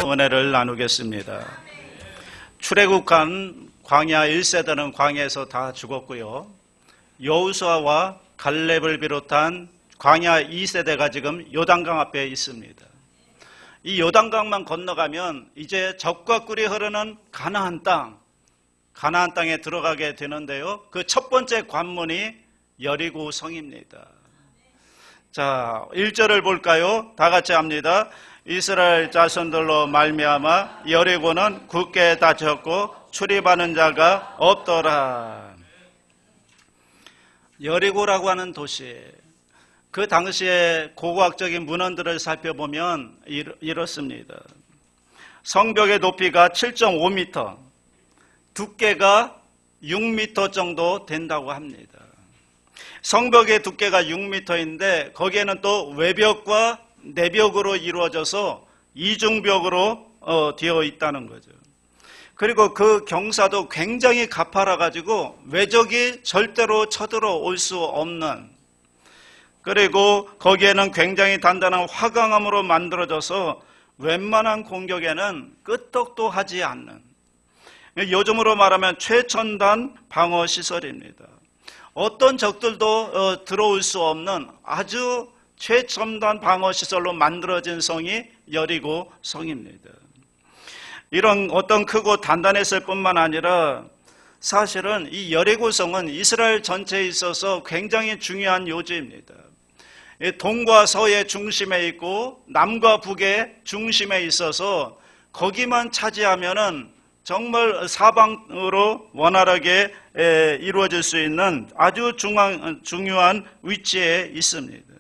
은혜를 나누겠습니다. 출애굽한 광야 1세대는 광야에서 다 죽었고요. 여호수아와 갈렙을 비롯한 광야 2세대가 지금 요단강 앞에 있습니다. 이 요단강만 건너가면 이제 젖과 꿀이 흐르는 가나안 땅에 들어가게 되는데요. 그 첫 번째 관문이 여리고 성입니다. 자, 1절을 볼까요? 다 같이 합니다. 이스라엘 자손들로 말미암아 여리고는 굳게 닫혔고 출입하는 자가 없더라. 여리고라고 하는 도시, 그 당시에 고고학적인 문헌들을 살펴보면 이렇습니다. 성벽의 높이가 7.5m, 두께가 6m 정도 된다고 합니다. 성벽의 두께가 6m인데 거기에는 또 외벽과 내벽으로 이루어져서 이중벽으로 되어 있다는 거죠. 그리고 그 경사도 굉장히 가파라가지고 외적이 절대로 쳐들어올 수 없는, 그리고 거기에는 굉장히 단단한 화강암으로 만들어져서 웬만한 공격에는 끄떡도 하지 않는, 요즘으로 말하면 최첨단 방어시설입니다. 어떤 적들도 들어올 수 없는 아주 최첨단 방어시설로 만들어진 성이 여리고 성입니다. 이런 어떤 크고 단단했을 뿐만 아니라 사실은 이 여리고성은 이스라엘 전체에 있어서 굉장히 중요한 요지입니다. 동과 서의 중심에 있고 남과 북의 중심에 있어서 거기만 차지하면은 정말 사방으로 원활하게 이루어질 수 있는 아주 중요한 위치에 있습니다.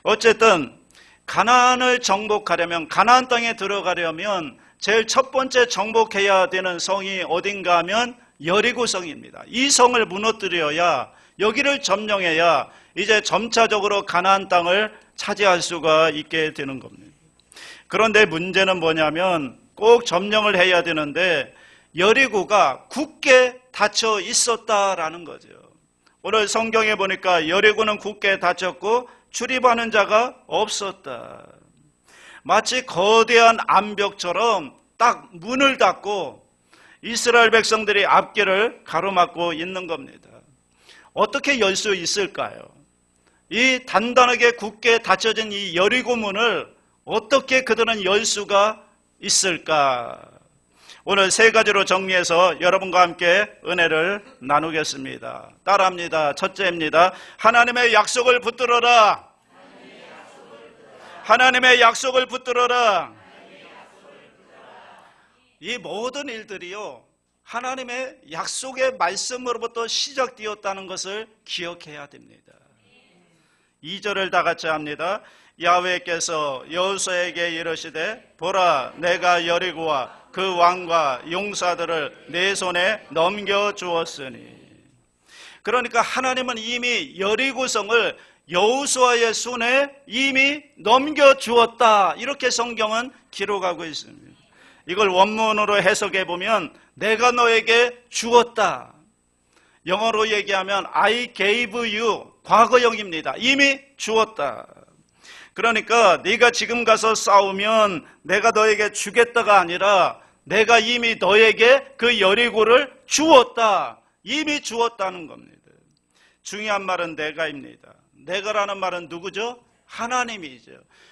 어쨌든 가나안을 정복하려면, 가나안 땅에 들어가려면 제일 첫 번째 정복해야 되는 성이 어딘가 하면 여리고성입니다. 이 성을 무너뜨려야, 여기를 점령해야 이제 점차적으로 가나안 땅을 차지할 수가 있게 되는 겁니다. 그런데 문제는 뭐냐면 꼭 점령을 해야 되는데 여리고가 굳게 닫혀 있었다라는 거죠. 오늘 성경에 보니까 여리고는 굳게 닫혔고 출입하는 자가 없었다. 마치 거대한 암벽처럼 딱 문을 닫고 이스라엘 백성들이 앞길을 가로막고 있는 겁니다. 어떻게 열 수 있을까요? 이 단단하게 굳게 닫혀진 이 여리고 문을 어떻게 그들은 열 수가 있을까? 오늘 세 가지로 정리해서 여러분과 함께 은혜를 나누겠습니다. 따라합니다. 첫째입니다. 하나님의 약속을 붙들어라. 하나님의 약속을 붙들어라. 이 모든 일들이요, 하나님의 약속의 말씀으로부터 시작되었다는 것을 기억해야 됩니다. 2절을 다 같이 합니다. 야훼께서 여호수아에게 이르시되 보라, 내가 여리고와 그 왕과 용사들을 내 손에 넘겨주었으니. 그러니까 하나님은 이미 여리고성을 여호수아의 손에 이미 넘겨주었다, 이렇게 성경은 기록하고 있습니다. 이걸 원문으로 해석해 보면 내가 너에게 주었다, 영어로 얘기하면 I gave you, 과거형입니다. 이미 주었다. 그러니까 네가 지금 가서 싸우면 내가 너에게 주겠다가 아니라 내가 이미 너에게 그 여리고를 주었다, 이미 주었다는 겁니다. 중요한 말은 내가입니다. 내가라는 말은 누구죠? 하나님이죠.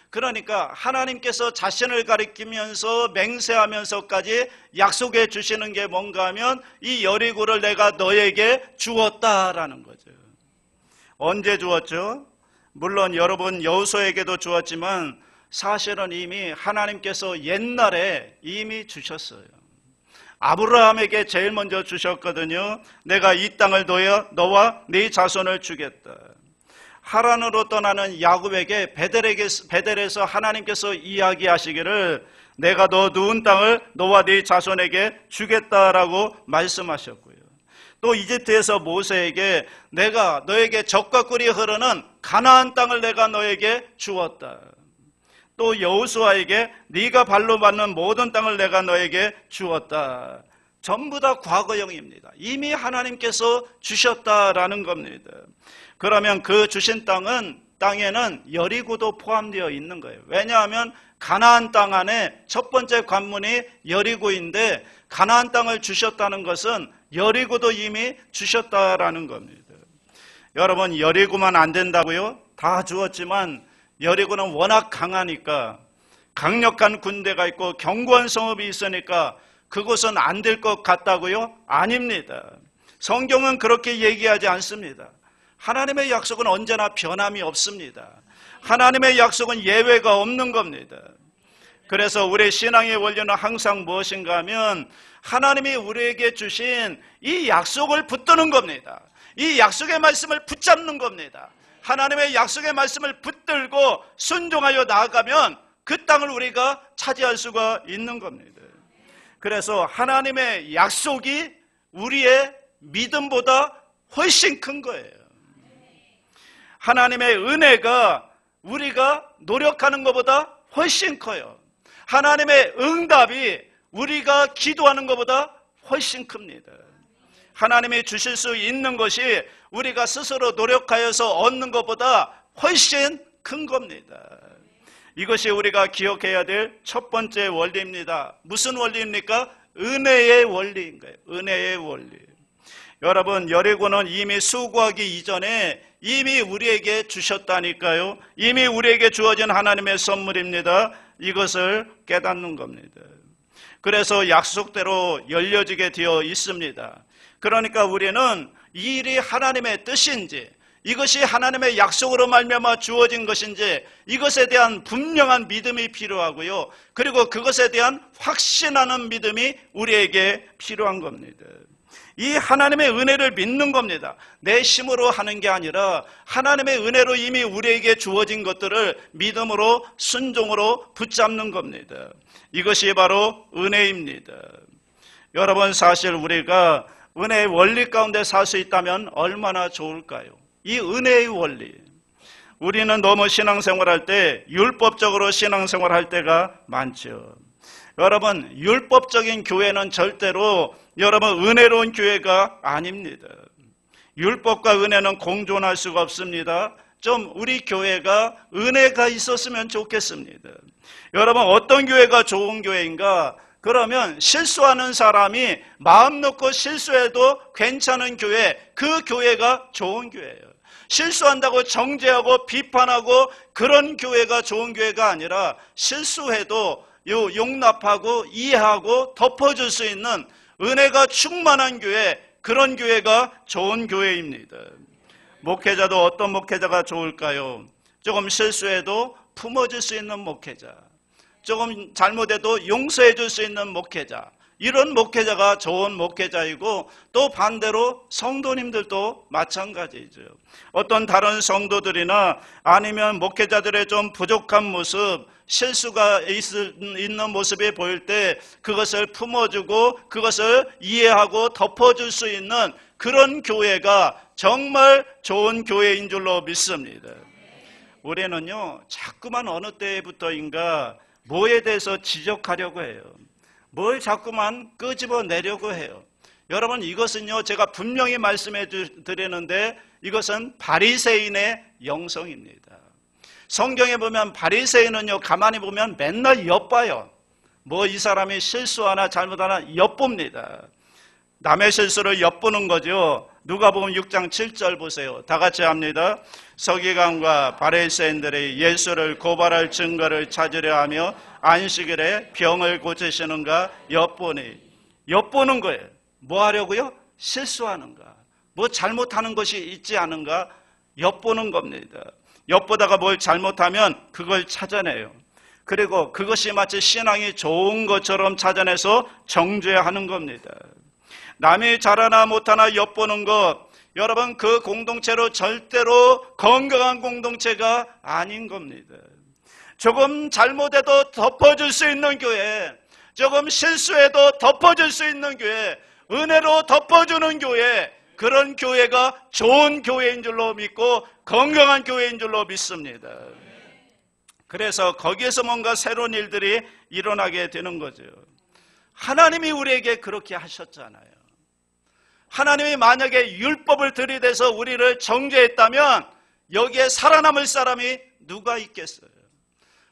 그러니까 하나님께서 자신을 가리키면서 맹세하면서까지 약속해 주시는 게 뭔가 하면 이 여리고를 내가 너에게 주었다라는 거죠. 언제 주었죠? 물론 여러분 여호수아에게도 주었지만 사실은 이미 하나님께서 옛날에 이미 주셨어요. 아브라함에게 제일 먼저 주셨거든요. 내가 이 땅을 너와 네 자손을 주겠다. 하란으로 떠나는 야곱에게 베델에서 하나님께서 이야기하시기를 내가 너 누운 땅을 너와 네 자손에게 주겠다라고 말씀하셨고요. 또 이집트에서 모세에게 내가 너에게 젖과 꿀이 흐르는 가나안 땅을 내가 너에게 주었다. 또 여호수아에게 네가 발로 밟는 모든 땅을 내가 너에게 주었다. 전부 다 과거형입니다. 이미 하나님께서 주셨다라는 겁니다. 그러면 그 주신 땅은 땅에는 여리고도 포함되어 있는 거예요. 왜냐하면 가나안 땅 안에 첫 번째 관문이 여리고인데 가나안 땅을 주셨다는 것은 여리고도 이미 주셨다라는 겁니다. 여러분, 여리고만 안 된다고요? 다 주었지만 여리고는 워낙 강하니까, 강력한 군대가 있고 견고한 성읍이 있으니까 그곳은 안 될 것 같다고요? 아닙니다. 성경은 그렇게 얘기하지 않습니다. 하나님의 약속은 언제나 변함이 없습니다. 하나님의 약속은 예외가 없는 겁니다. 그래서 우리 신앙의 원리는 항상 무엇인가 하면 하나님이 우리에게 주신 이 약속을 붙드는 겁니다. 이 약속의 말씀을 붙잡는 겁니다. 하나님의 약속의 말씀을 붙들고 순종하여 나아가면 그 땅을 우리가 차지할 수가 있는 겁니다. 그래서 하나님의 약속이 우리의 믿음보다 훨씬 큰 거예요. 하나님의 은혜가 우리가 노력하는 것보다 훨씬 커요. 하나님의 응답이 우리가 기도하는 것보다 훨씬 큽니다. 하나님이 주실 수 있는 것이 우리가 스스로 노력하여서 얻는 것보다 훨씬 큰 겁니다. 이것이 우리가 기억해야 될 첫 번째 원리입니다. 무슨 원리입니까? 은혜의 원리인 거예요. 은혜의 원리. 여러분, 여리고는 이미 수고하기 이전에 이미 우리에게 주셨다니까요. 이미 우리에게 주어진 하나님의 선물입니다. 이것을 깨닫는 겁니다. 그래서 약속대로 열려지게 되어 있습니다. 그러니까 우리는 이 일이 하나님의 뜻인지, 이것이 하나님의 약속으로 말미암아 주어진 것인지 이것에 대한 분명한 믿음이 필요하고요. 그리고 그것에 대한 확신하는 믿음이 우리에게 필요한 겁니다. 이 하나님의 은혜를 믿는 겁니다. 내 힘으로 하는 게 아니라 하나님의 은혜로 이미 우리에게 주어진 것들을 믿음으로 순종으로 붙잡는 겁니다. 이것이 바로 은혜입니다. 여러분, 사실 우리가 은혜의 원리 가운데 살 수 있다면 얼마나 좋을까요? 이 은혜의 원리. 우리는 너무 신앙생활할 때 율법적으로 신앙생활할 때가 많죠. 여러분, 율법적인 교회는 절대로 여러분 은혜로운 교회가 아닙니다. 율법과 은혜는 공존할 수가 없습니다. 좀 우리 교회가 은혜가 있었으면 좋겠습니다. 여러분, 어떤 교회가 좋은 교회인가? 그러면 실수하는 사람이 마음 놓고 실수해도 괜찮은 교회, 그 교회가 좋은 교회예요. 실수한다고 정죄하고 비판하고 그런 교회가 좋은 교회가 아니라 실수해도 용납하고 이해하고 덮어줄 수 있는 은혜가 충만한 교회, 그런 교회가 좋은 교회입니다. 목회자도 어떤 목회자가 좋을까요? 조금 실수해도 품어줄 수 있는 목회자, 조금 잘못해도 용서해 줄 수 있는 목회자, 이런 목회자가 좋은 목회자이고, 또 반대로 성도님들도 마찬가지죠. 어떤 다른 성도들이나 아니면 목회자들의 좀 부족한 모습, 실수가 있는 모습이 보일 때 그것을 품어주고 그것을 이해하고 덮어줄 수 있는 그런 교회가 정말 좋은 교회인 줄로 믿습니다. 우리는요, 자꾸만 어느 때부터인가 뭐에 대해서 지적하려고 해요. 뭘 자꾸만 끄집어내려고 해요. 여러분, 이것은요, 제가 분명히 말씀해 드리는데 이것은 바리새인의 영성입니다. 성경에 보면 바리새인은요, 가만히 보면 맨날 엿봐요. 뭐 이 사람이 실수하나 잘못하나 엿봅니다. 남의 실수를 엿보는 거죠. 누가복음 6장 7절 보세요. 다 같이 합니다. 서기관과 바리새인들이 예수를 고발할 증거를 찾으려 하며 안식일에 병을 고치시는가 엿보니. 엿보는 거예요. 뭐 하려고요? 실수하는가, 뭐 잘못하는 것이 있지 않은가 엿보는 겁니다. 엿보다가 뭘 잘못하면 그걸 찾아내요. 그리고 그것이 마치 신앙이 좋은 것처럼 찾아내서 정죄하는 겁니다. 남이 잘하나 못하나 엿보는 것, 여러분, 그 공동체로 절대로 건강한 공동체가 아닌 겁니다. 조금 잘못해도 덮어줄 수 있는 교회, 조금 실수해도 덮어줄 수 있는 교회, 은혜로 덮어주는 교회, 그런 교회가 좋은 교회인 줄로 믿고 건강한 교회인 줄로 믿습니다. 그래서 거기에서 뭔가 새로운 일들이 일어나게 되는 거죠. 하나님이 우리에게 그렇게 하셨잖아요. 하나님이 만약에 율법을 들이대서 우리를 정죄했다면 여기에 살아남을 사람이 누가 있겠어요?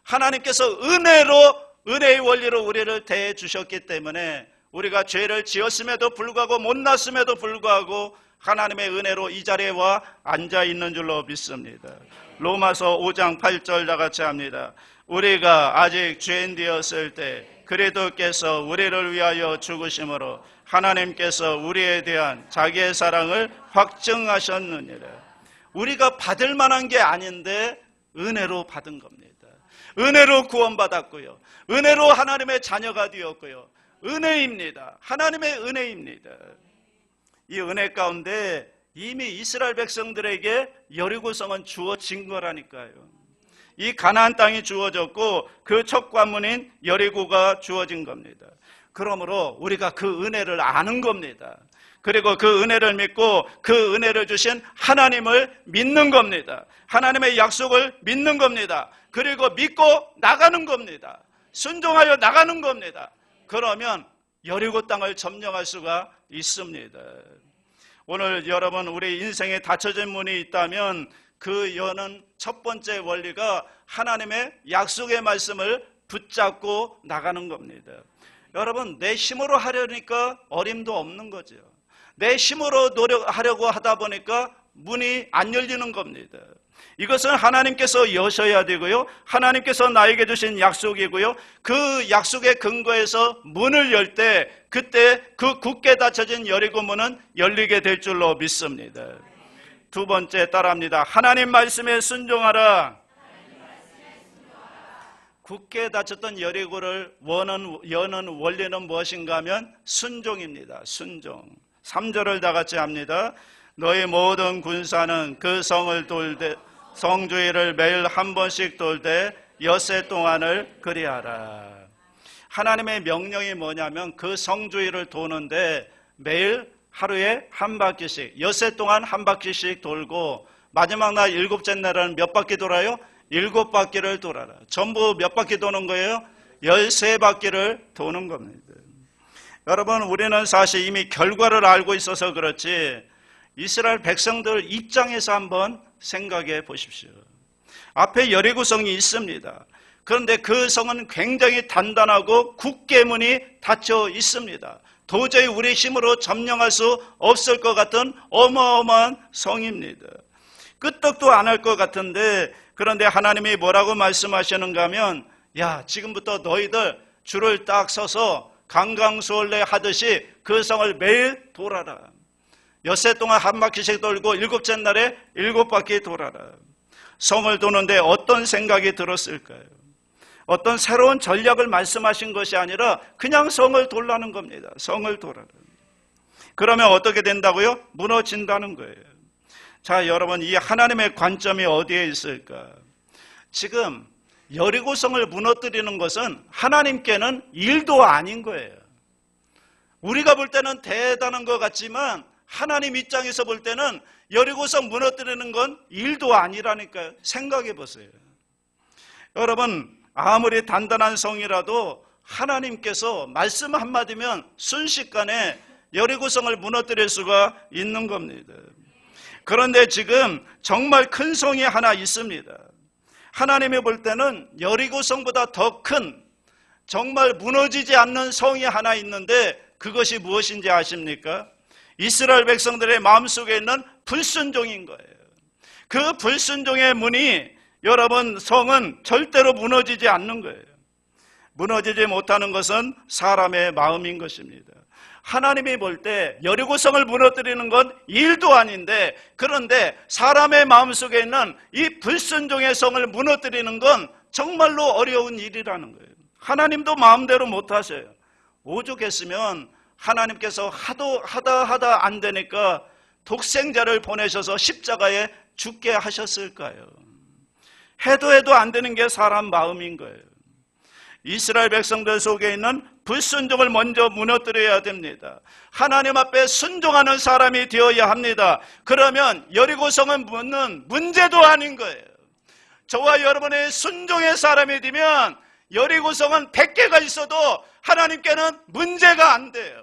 하나님께서 은혜의 원리로 우리를 대해 주셨기 때문에 우리가 죄를 지었음에도 불구하고 못났음에도 불구하고 하나님의 은혜로 이 자리에 와 앉아 있는 줄로 믿습니다. 로마서 5장 8절 다같이 합니다. 우리가 아직 죄인 되었을 때 그리스도께서 우리를 위하여 죽으심으로 하나님께서 우리에 대한 자기의 사랑을 확증하셨느니라. 우리가 받을 만한 게 아닌데 은혜로 받은 겁니다. 은혜로 구원받았고요. 은혜로 하나님의 자녀가 되었고요. 은혜입니다. 하나님의 은혜입니다. 이 은혜 가운데 이미 이스라엘 백성들에게 여리고성은 주어진 거라니까요. 이 가나안 땅이 주어졌고 그 첫 관문인 여리고가 주어진 겁니다. 그러므로 우리가 그 은혜를 아는 겁니다. 그리고 그 은혜를 믿고 그 은혜를 주신 하나님을 믿는 겁니다. 하나님의 약속을 믿는 겁니다. 그리고 믿고 나가는 겁니다. 순종하여 나가는 겁니다. 그러면 여리고 땅을 점령할 수가 있습니다. 오늘 여러분 우리 인생에 닫혀진 문이 있다면 그 여는 첫 번째 원리가 하나님의 약속의 말씀을 붙잡고 나가는 겁니다. 여러분 내 힘으로 하려니까 어림도 없는 거죠. 내 힘으로 노력하려고 하다 보니까 문이 안 열리는 겁니다. 이것은 하나님께서 여셔야 되고요. 하나님께서 나에게 주신 약속이고요. 그 약속의 근거에서 문을 열 때 그때 그 굳게 닫혀진 여리고 문은 열리게 될 줄로 믿습니다. 두 번째 따라합니다. 하나님 말씀에 순종하라. 굳게 닫혔던 여리고를 여는 원리는 무엇인가 하면 순종입니다. 순종. 3절을 다 같이 합니다. 너희 모든 군사는 그 성을 돌되 성주의를 매일 한 번씩 돌되 엿새 동안을 그리하라. 하나님의 명령이 뭐냐면 그 성주의를 도는데 매일 하루에 한 바퀴씩 엿새 동안 한 바퀴씩 돌고 마지막 날 일곱째 날은 몇 바퀴 돌아요? 7바퀴를 돌아라. 전부 몇 바퀴 도는 거예요? 13바퀴를 도는 겁니다. 여러분 우리는 사실 이미 결과를 알고 있어서 그렇지 이스라엘 백성들 입장에서 한번 생각해 보십시오. 앞에 여리고성이 있습니다. 그런데 그 성은 굉장히 단단하고 굳게 문이 닫혀 있습니다. 도저히 우리 힘으로 점령할 수 없을 것 같은 어마어마한 성입니다. 끄떡도 안 할 것 같은데 그런데 하나님이 뭐라고 말씀하시는가 하면 야 지금부터 너희들 줄을 딱 서서 강강수월래 하듯이 그 성을 매일 돌아라. 엿새 동안 한 바퀴씩 돌고 일곱째 날에 7바퀴 돌아라. 성을 도는데 어떤 생각이 들었을까요? 어떤 새로운 전략을 말씀하신 것이 아니라 그냥 성을 돌라는 겁니다. 성을 돌아라. 그러면 어떻게 된다고요? 무너진다는 거예요. 자, 여러분 이 하나님의 관점이 어디에 있을까? 지금 여리고성을 무너뜨리는 것은 하나님께는 일도 아닌 거예요. 우리가 볼 때는 대단한 것 같지만 하나님 입장에서 볼 때는 여리고성 무너뜨리는 건 일도 아니라니까요. 생각해 보세요. 여러분 아무리 단단한 성이라도 하나님께서 말씀 한마디면 순식간에 여리고성을 무너뜨릴 수가 있는 겁니다. 그런데 지금 정말 큰 성이 하나 있습니다. 하나님이 볼 때는 여리고성보다 더 큰 정말 무너지지 않는 성이 하나 있는데 그것이 무엇인지 아십니까? 이스라엘 백성들의 마음속에 있는 불순종인 거예요. 그 불순종의 문이 여러분 성은 절대로 무너지지 않는 거예요. 무너지지 못하는 것은 사람의 마음인 것입니다. 하나님이 볼 때 여리고성을 무너뜨리는 건 일도 아닌데 그런데 사람의 마음속에 있는 이 불순종의 성을 무너뜨리는 건 정말로 어려운 일이라는 거예요. 하나님도 마음대로 못하셔요. 오죽했으면 하나님께서 하다 안 되니까 독생자를 보내셔서 십자가에 죽게 하셨을까요? 해도 안 되는 게 사람 마음인 거예요. 이스라엘 백성들 속에 있는 불순종을 먼저 무너뜨려야 됩니다. 하나님 앞에 순종하는 사람이 되어야 합니다. 그러면 여리고성은 문제도 아닌 거예요. 저와 여러분의 순종의 사람이 되면 여리고성은 100개가 있어도 하나님께는 문제가 안 돼요.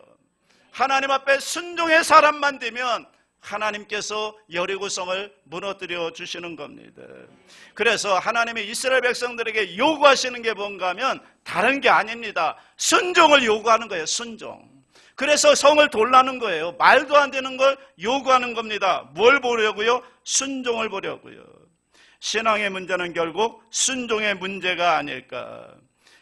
하나님 앞에 순종의 사람만 되면 하나님께서 여리고성을 무너뜨려 주시는 겁니다. 그래서 하나님이 이스라엘 백성들에게 요구하시는 게 뭔가 하면 다른 게 아닙니다. 순종을 요구하는 거예요. 순종. 그래서 성을 돌라는 거예요. 말도 안 되는 걸 요구하는 겁니다. 뭘 보려고요? 순종을 보려고요. 신앙의 문제는 결국 순종의 문제가 아닐까.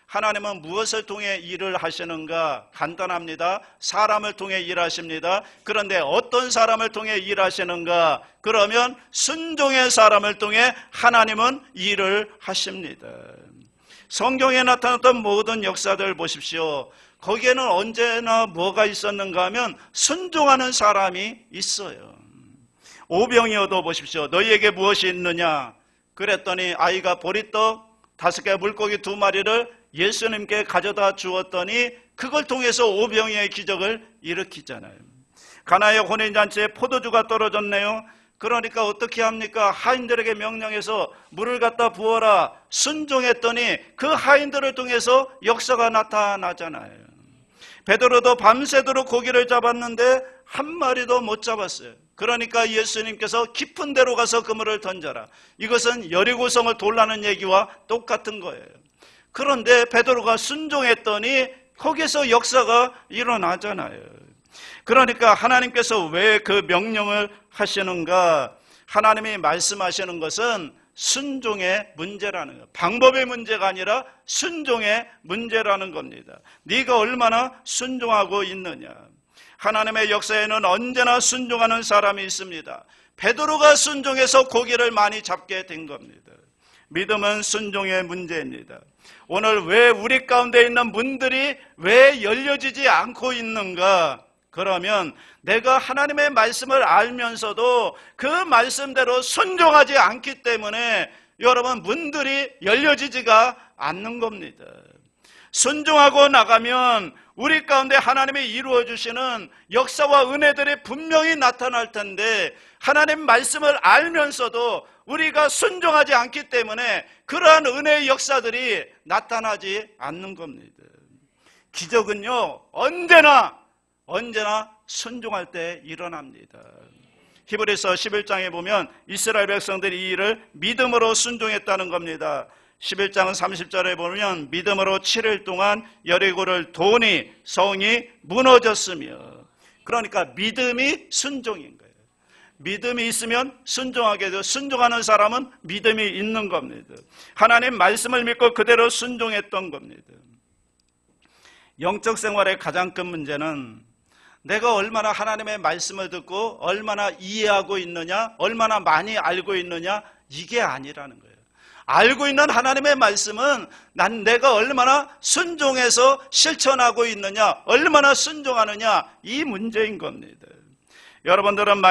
하나님은 무엇을 통해 일을 하시는가? 간단합니다. 사람을 통해 일하십니다. 그런데 어떤 사람을 통해 일하시는가? 그러면 순종의 사람을 통해 하나님은 일을 하십니다. 성경에 나타났던 모든 역사들 보십시오. 거기에는 언제나 뭐가 있었는가 하면 순종하는 사람이 있어요. 오병이어도 보십시오. 너희에게 무엇이 있느냐? 그랬더니 아이가 보리떡 5개 물고기 2마리를 예수님께 가져다 주었더니 그걸 통해서 오병이어의 기적을 일으키잖아요. 가나의 혼인잔치에 포도주가 떨어졌네요. 그러니까 어떻게 합니까? 하인들에게 명령해서 물을 갖다 부어라. 순종했더니 그 하인들을 통해서 역사가 나타나잖아요. 베드로도 밤새도록 고기를 잡았는데 한 마리도 못 잡았어요. 그러니까 예수님께서 깊은 데로 가서 그물을 던져라. 이것은 여리고성을 돌라는 얘기와 똑같은 거예요. 그런데 베드로가 순종했더니 거기서 역사가 일어나잖아요. 그러니까 하나님께서 왜 그 명령을 하시는가? 하나님이 말씀하시는 것은 순종의 문제라는 거예요. 방법의 문제가 아니라 순종의 문제라는 겁니다. 네가 얼마나 순종하고 있느냐. 하나님의 역사에는 언제나 순종하는 사람이 있습니다. 베드로가 순종해서 고기를 많이 잡게 된 겁니다. 믿음은 순종의 문제입니다. 오늘 왜 우리 가운데 있는 문들이 왜 열려지지 않고 있는가? 그러면 내가 하나님의 말씀을 알면서도 그 말씀대로 순종하지 않기 때문에 여러분 문들이 열려지지가 않는 겁니다. 순종하고 나가면 우리 가운데 하나님이 이루어 주시는 역사와 은혜들이 분명히 나타날 텐데 하나님 말씀을 알면서도 우리가 순종하지 않기 때문에 그러한 은혜의 역사들이 나타나지 않는 겁니다. 기적은요 언제나 순종할 때 일어납니다. 히브리서 11장에 보면 이스라엘 백성들이 이 일을 믿음으로 순종했다는 겁니다. 11장 30절에 보면 믿음으로 7일 동안 여리고를 도니 성이 무너졌으며, 그러니까 믿음이 순종인 거예요. 믿음이 있으면 순종하게 돼요. 순종하는 사람은 믿음이 있는 겁니다. 하나님 말씀을 믿고 그대로 순종했던 겁니다. 영적 생활의 가장 큰 문제는 내가 얼마나 하나님의 말씀을 듣고 얼마나 이해하고 있느냐, 얼마나 많이 알고 있느냐, 이게 아니라는 거예요. 알고 있는 하나님의 말씀은 내가 얼마나 순종해서 실천하고 있느냐, 얼마나 순종하느냐, 이 문제인 겁니다. 여러분들은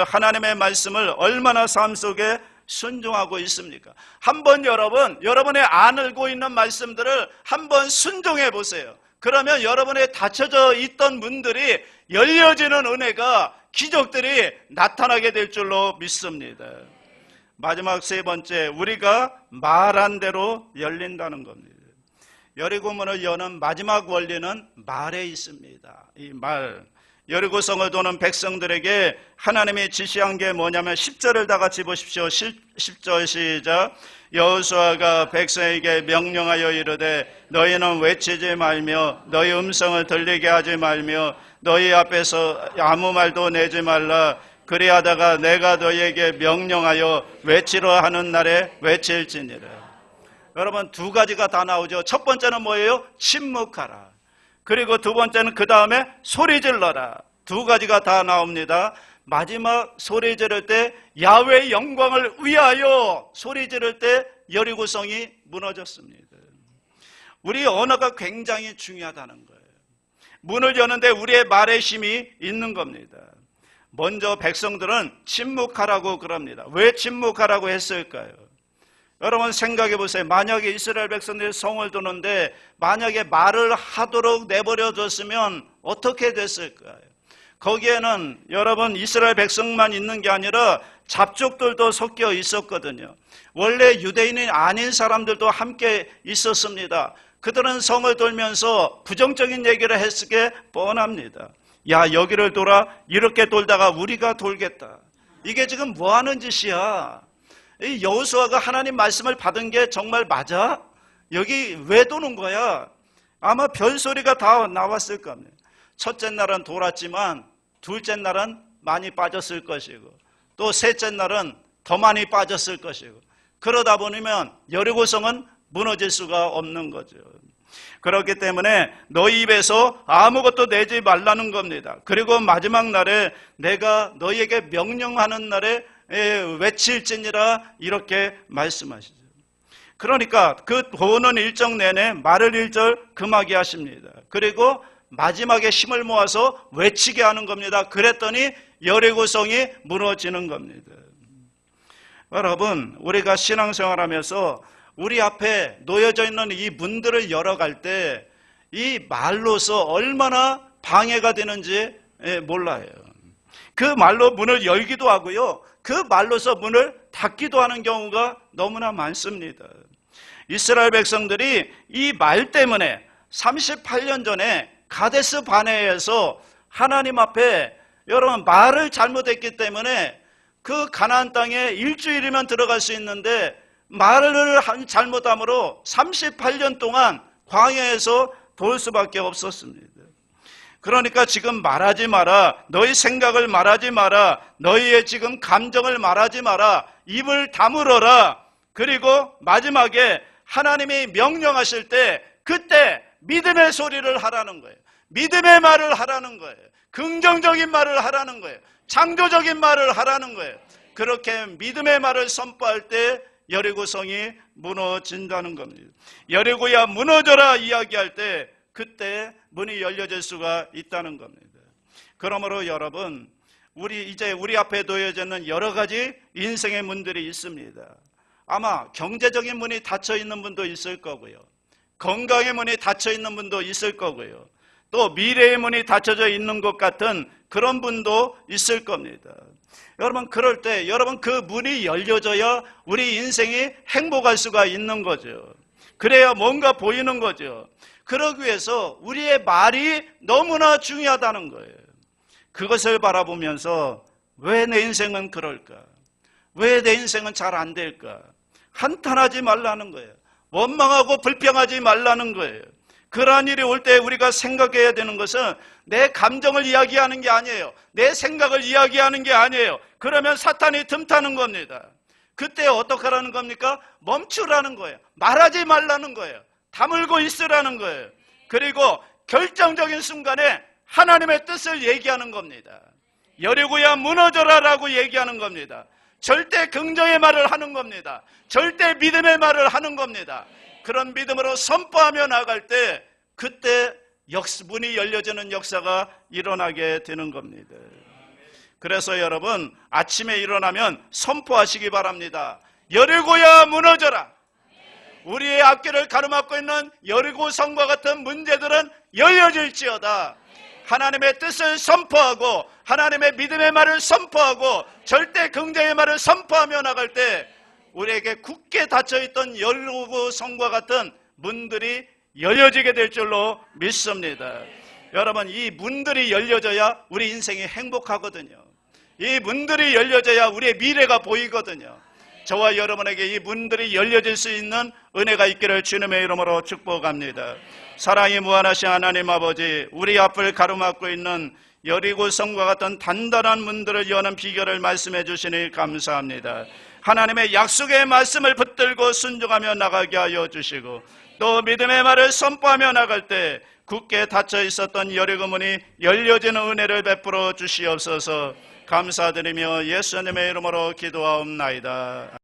하나님의 말씀을 얼마나 삶 속에 순종하고 있습니까? 한번 여러분의 안 알고 있는 말씀들을 한번 순종해 보세요. 그러면 여러분의 닫혀져 있던 문들이 열려지는 은혜가, 기적들이 나타나게 될 줄로 믿습니다. 마지막 세 번째, 우리가 말한 대로 열린다는 겁니다. 여리고문을 여는 마지막 원리는 말에 있습니다. 이 말, 여리고성을 도는 백성들에게 하나님이 지시한 게 뭐냐면 10절을 다 같이 보십시오. 10절 시작. 여호수아가 백성에게 명령하여 이르되 너희는 외치지 말며 너희 음성을 들리게 하지 말며 너희 앞에서 아무 말도 내지 말라. 그리하다가 내가 너희에게 명령하여 외치라 하는 날에 외칠지니라. 여러분, 두 가지가 다 나오죠. 첫 번째는 뭐예요? 침묵하라. 그리고 두 번째는 그 다음에 소리 질러라. 두 가지가 다 나옵니다. 마지막 소리 지를 때 야훼의 영광을 위하여 소리 지를 때 여리고성이 무너졌습니다. 우리 언어가 굉장히 중요하다는 거예요. 문을 여는데 우리의 말의 힘이 있는 겁니다. 먼저 백성들은 침묵하라고 그럽니다. 왜 침묵하라고 했을까요? 여러분 생각해 보세요. 만약에 이스라엘 백성들이 성을 도는데 만약에 말을 하도록 내버려 뒀으면 어떻게 됐을까요? 거기에는 여러분 이스라엘 백성만 있는 게 아니라 잡족들도 섞여 있었거든요. 원래 유대인이 아닌 사람들도 함께 있었습니다. 그들은 성을 돌면서 부정적인 얘기를 했을 게 뻔합니다. 야, 여기를 돌아. 이렇게 돌다가 우리가 돌겠다. 이게 지금 뭐 하는 짓이야? 이 여호수아가 하나님 말씀을 받은 게 정말 맞아? 여기 왜 도는 거야? 아마 별소리가 다 나왔을 겁니다. 첫째 날은 돌았지만 둘째 날은 많이 빠졌을 것이고 또 셋째 날은 더 많이 빠졌을 것이고 그러다 보면 여리고성은 무너질 수가 없는 거죠. 그렇기 때문에 너희 입에서 아무것도 내지 말라는 겁니다. 그리고 마지막 날에 내가 너희에게 명령하는 날에 외칠지니라 이렇게 말씀하시죠. 그러니까 그 도는 일정 내내 말을 일절 금하게 하십니다. 그리고 마지막에 힘을 모아서 외치게 하는 겁니다. 그랬더니 여리고성이 무너지는 겁니다. 여러분, 우리가 신앙생활하면서 우리 앞에 놓여져 있는 이 문들을 열어갈 때 이 말로서 얼마나 방해가 되는지 몰라요. 그 말로 문을 열기도 하고요. 그 말로서 문을 닫기도 하는 경우가 너무나 많습니다. 이스라엘 백성들이 이 말 때문에 38년 전에 가데스 바네에서 하나님 앞에 여러분 말을 잘못했기 때문에 그 가나안 땅에 일주일이면 들어갈 수 있는데 말을 잘못함으로 38년 동안 광야에서 돌 수밖에 없었습니다. 그러니까 지금 말하지 마라. 너희 생각을 말하지 마라. 너희의 지금 감정을 말하지 마라. 입을 다물어라. 그리고 마지막에 하나님이 명령하실 때 그때 믿음의 소리를 하라는 거예요. 믿음의 말을 하라는 거예요. 긍정적인 말을 하라는 거예요. 창조적인 말을 하라는 거예요. 그렇게 믿음의 말을 선포할 때 여리고성이 무너진다는 겁니다. 여리고야 무너져라 이야기할 때 그때 문이 열려질 수가 있다는 겁니다. 그러므로 여러분, 우리 앞에 놓여져 있는 여러 가지 인생의 문들이 있습니다. 아마 경제적인 문이 닫혀 있는 분도 있을 거고요. 건강의 문이 닫혀 있는 분도 있을 거고요. 또 미래의 문이 닫혀져 있는 것 같은 그런 분도 있을 겁니다. 여러분, 그럴 때 여러분 그 문이 열려져야 우리 인생이 행복할 수가 있는 거죠. 그래야 뭔가 보이는 거죠. 그러기 위해서 우리의 말이 너무나 중요하다는 거예요. 그것을 바라보면서 왜 내 인생은 그럴까? 왜 내 인생은 잘 안 될까? 한탄하지 말라는 거예요. 원망하고 불평하지 말라는 거예요. 그러한 일이 올 때 우리가 생각해야 되는 것은 내 감정을 이야기하는 게 아니에요. 내 생각을 이야기하는 게 아니에요. 그러면 사탄이 틈타는 겁니다. 그때 어떻게 하라는 겁니까? 멈추라는 거예요. 말하지 말라는 거예요. 다물고 있으라는 거예요. 그리고 결정적인 순간에 하나님의 뜻을 얘기하는 겁니다. 여리고야 무너져라라고 얘기하는 겁니다. 절대 긍정의 말을 하는 겁니다. 절대 믿음의 말을 하는 겁니다. 그런 믿음으로 선포하며 나갈 때 그때 문이 열려지는 역사가 일어나게 되는 겁니다. 그래서 여러분 아침에 일어나면 선포하시기 바랍니다. 여리고야 무너져라. 우리의 앞길을 가로막고 있는 여리고 성과 같은 문제들은 열려질지어다. 하나님의 뜻을 선포하고 하나님의 믿음의 말을 선포하고 절대 긍정의 말을 선포하며 나갈 때 우리에게 굳게 닫혀있던 여리고 성과 같은 문들이 열려지게 될 줄로 믿습니다. 여러분, 이 문들이 열려져야 우리 인생이 행복하거든요. 이 문들이 열려져야 우리의 미래가 보이거든요. 저와 여러분에게 이 문들이 열려질 수 있는 은혜가 있기를 주님의 이름으로 축복합니다. 사랑이 무한하신 하나님 아버지, 우리 앞을 가로막고 있는 여리고 성과 같은 단단한 문들을 여는 비결을 말씀해 주시니 감사합니다. 하나님의 약속의 말씀을 붙들고 순종하며 나가게 하여 주시고 또 믿음의 말을 선포하며 나갈 때 굳게 닫혀 있었던 여리고 문이 열려지는 은혜를 베풀어 주시옵소서. 감사드리며 예수님의 이름으로 기도하옵나이다.